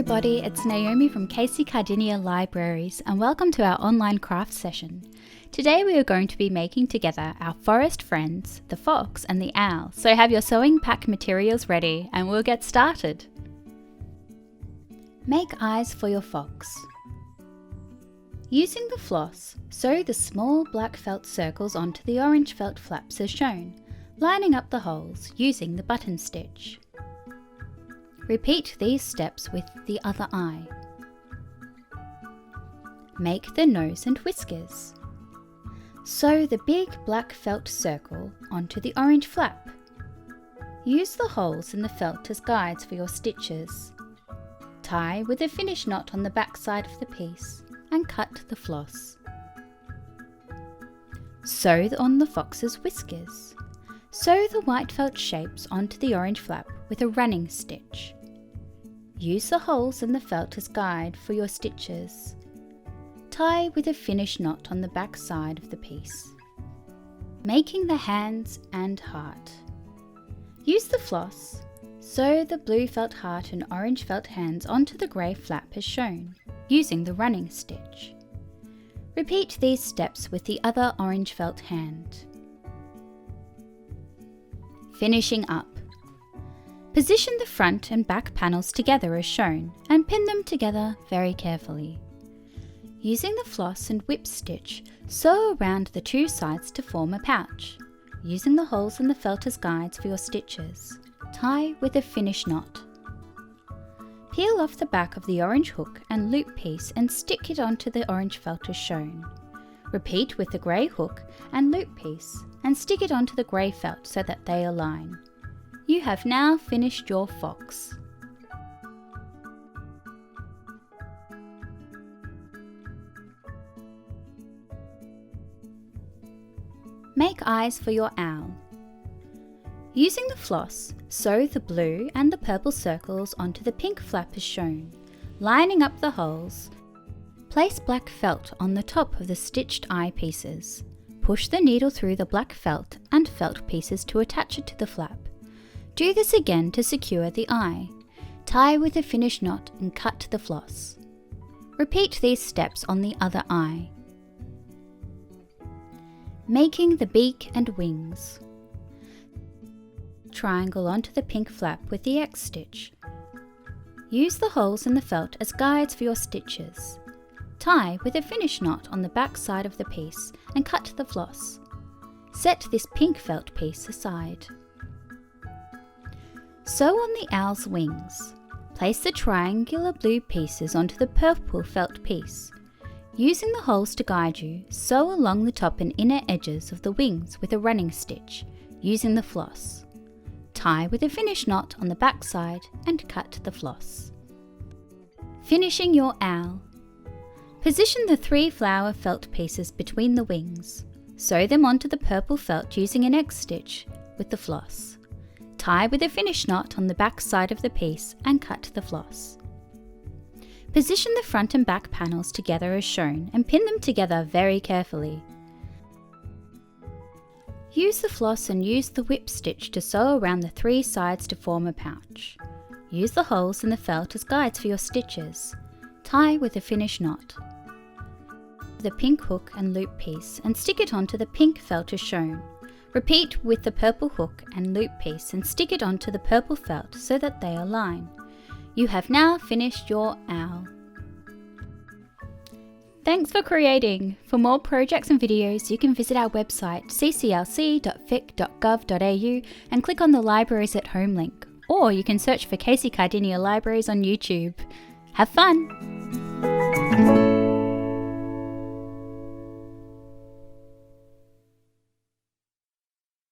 everybody, it's Naomi from Casey Cardinia Libraries and welcome to our online craft session. Today we are going to be making together our forest friends, the fox and the owl, so have your sewing pack materials ready and we'll get started. Make eyes for your fox. Using the floss, sew the small black felt circles onto the orange felt flaps as shown, lining up the holes using the button stitch. Repeat these steps with the other eye. Make the nose and whiskers. Sew the big black felt circle onto the orange flap. Use the holes in the felt as guides for your stitches. Tie with a finish knot on the back side of the piece and cut the floss. Sew on the fox's whiskers. Sew the white felt shapes onto the orange flap with a running stitch. Use the holes in the felt as guide for your stitches. Tie with a finish knot on the back side of the piece. Making the hands and heart. Use the floss. Sew the blue felt heart and orange felt hands onto the grey flap as shown, using the running stitch. Repeat these steps with the other orange felt hand. Finishing up. Position the front and back panels together as shown and pin them together very carefully. Using the floss and whip stitch, sew around the two sides to form a pouch, using the holes in the felt as guides for your stitches. Tie with a finish knot. Peel off the back of the orange hook and loop piece and stick it onto the orange felt as shown. Repeat with the grey hook and loop piece and stick it onto the grey felt so that they align. You have now finished your fox. Make eyes for your owl. Using the floss, sew the blue and the purple circles onto the pink flap as shown, lining up the holes. Place black felt on the top of the stitched eye pieces. Push the needle through the black felt and felt pieces to attach it to the flap. Do this again to secure the eye. Tie with a finish knot and cut the floss. Repeat these steps on the other eye. Making the beak and wings. Triangle onto the pink flap with the X stitch. Use the holes in the felt as guides for your stitches. Tie with a finish knot on the back side of the piece and cut the floss. Set this pink felt piece aside. Sew on the owl's wings. Place the triangular blue pieces onto the purple felt piece. Using the holes to guide you, sew along the top and inner edges of the wings with a running stitch, using the floss. Tie with a finish knot on the back side and cut the floss. Finishing your owl. Position the 3 flower felt pieces between the wings. Sew them onto the purple felt using an X stitch with the floss. Tie with a finish knot on the back side of the piece and cut the floss. Position the front and back panels together as shown and pin them together very carefully. Use the floss and use the whip stitch to sew around the 3 sides to form a pouch. Use the holes in the felt as guides for your stitches. Tie with a finish knot. The pink hook and loop piece and stick it onto the pink felt as shown. Repeat with the purple hook and loop piece and stick it onto the purple felt so that they align. You have now finished your owl. Thanks for creating! For more projects and videos, you can visit our website cclc.vic.gov.au and click on the Libraries at Home link, or you can search for Casey Cardinia Libraries on YouTube. Have fun!